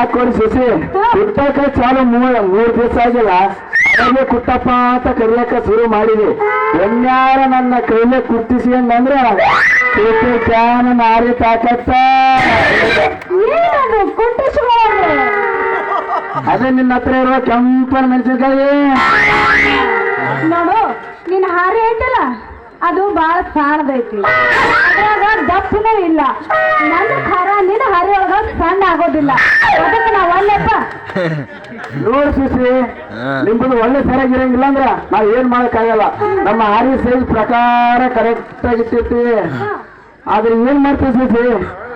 ಹಾಕೊಡಿ ಸಸಿ ಕುಟ್ಟಕ ಚಾಲು ಮೂರ್ ದಿವಸ ಆಗಿಲ್ಲ ಅದೇ ಕುಟ್ಟಪ್ಪ ಅಂತ ಕರಿಯಕ ಶುರು ಮಾಡಿದೆ. ಎನ್ಯಾರ ನನ್ನ ಕೈಲೇ ಕುಟ್ಟಿಸ್ಕೊಂಡ್ರ ನನ್ನ ಆರಿ ತಾಕತ್ತ ಅದೇ ನಿನ್ನ ಹತ್ರ ಇರುವ ಕೆಂಪನ ಮೆಣಸಿನಕಾಯಿ ನೋಡು. ನಿನ್ನ ಹಾರಿ ಐತಲ್ಲ ಅದು ಬಾಳ ಸಣ್ಣದೈತಿ, ಅದ್ರಾಗ ದಪ್ಪನೂ ಇಲ್ಲ. ನನ್ನ ಖಾರ ನಿನ್ನ ಹಾರಿ ಒಳಗ ಸಣ್ಣ ಆಗೋದಿಲ್ಲ. ಅದಕ್ಕೆ ನಾವ್ ಒಳ್ಳೆಪ್ಪ ನೋಡ್ ಸುಸಿ ನಿಮ್ದು ಒಳ್ಳೆ ಸರಿಯಾಗಿರಂಗಿಲ್ಲ ಅಂದ್ರ ನಾವ್ ಏನ್ ಮಾಡಕ್ಕಾಗಲ್ಲ. ನಮ್ಮ ಹಾರಿ ಸೈಜ್ ಪ್ರಕಾರ ಕರೆಕ್ಟ್ ಆಗಿರ್ತೈತಿ. ಆದ್ರೆ ಏನ್ ಮಾಡ್ತೀವಿ ಸುಸಿ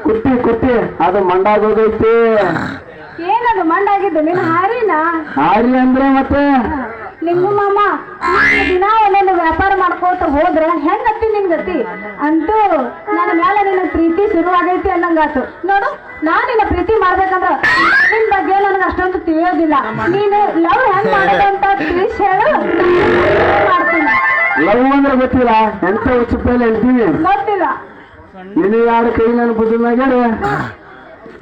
ಕುಟ್ಟಿ ಕುಟ್ಟಿ ಅದು ಮಂಡಾಗೋಗೈತಿ. ಏನದು ಮಂಡಾಗಿದ್ದು ನಿನ್ನ ಹಾರಿನ? ಹಾರಿ ಅಂದ್ರೆ ಮತ್ತೆ ನಿಂಗು ಮಾಮ ದಿನ ಒಂದೊಂದು ವ್ಯಾಪಾರ ಮಾಡ್ಕೋತ ಹೋದ್ರ ಹೆಂಗತ್ತಿ ನಿನ್ ಗತಿ ಅಂತೂ ನನ್ನ ಮೇಲೆ ನಿನ್ನ ಪ್ರೀತಿ ಶುರುವಾಗೈತಿ ಅನ್ನಂಗಾತು. ನೋಡು, ನಾನ್ ನಿನ್ನ ಪ್ರೀತಿ ಮಾಡ್ಬೇಕಂದ್ರ ನಿನ್ ಬಗ್ಗೆ ನನಗೆ ಅಷ್ಟೊಂದು ತಿಳಿಯೋದಿಲ್ಲ. ನೀನು ಲವ್ ಹೆಂಗ್ ಮಾಡೋದಂತ ತಿಳಿಸಿ ಹೇಳು, ಮಾಡ್ತೀನಿ. ಲವ್ ಅಂದ್ರೆ ಗೊತ್ತಿಲ್ಲ, ಎಂತ ಉಚ್ಚುಪ್ಪಲ್ಲಿ ಹೇಳ್ತೀವಿ ಗೊತ್ತಿಲ್ಲ. ನಿನ್ನ ಯಾರ ಕೈ ನನ್ನ ಬುದ್ಧಿನಾಗ್ಯಾರ,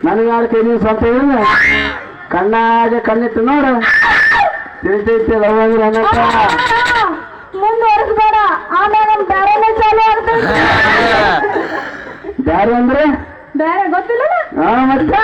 ನನಗೆ ಯಾರ ಕೈ ನೀವು ಸ್ವಂತ ಹೇಳಿದ್ರೆ ಕಣ್ಣಾಗೆ ಕಣ್ಣಿಟ್ಟು ನೋಡ ತಿಳಿತೈತಿ ಲವ್ ಅಂದ್ರೆ ಅನ್ನಕ್ಕ. ಮುಂದುವರೆಸ್ಬೇಡ, ಆಮೇಲೆ ನಮ್ ಬೇರೆನೇ ಚಾಲು ಆಗ್ತೈತಿ. ಬ್ಯಾರೆ ಅಂದ್ರೆ ಬೇರೆ ಗೊತ್ತಿಲ್ಲ. ಮತ್ತೆ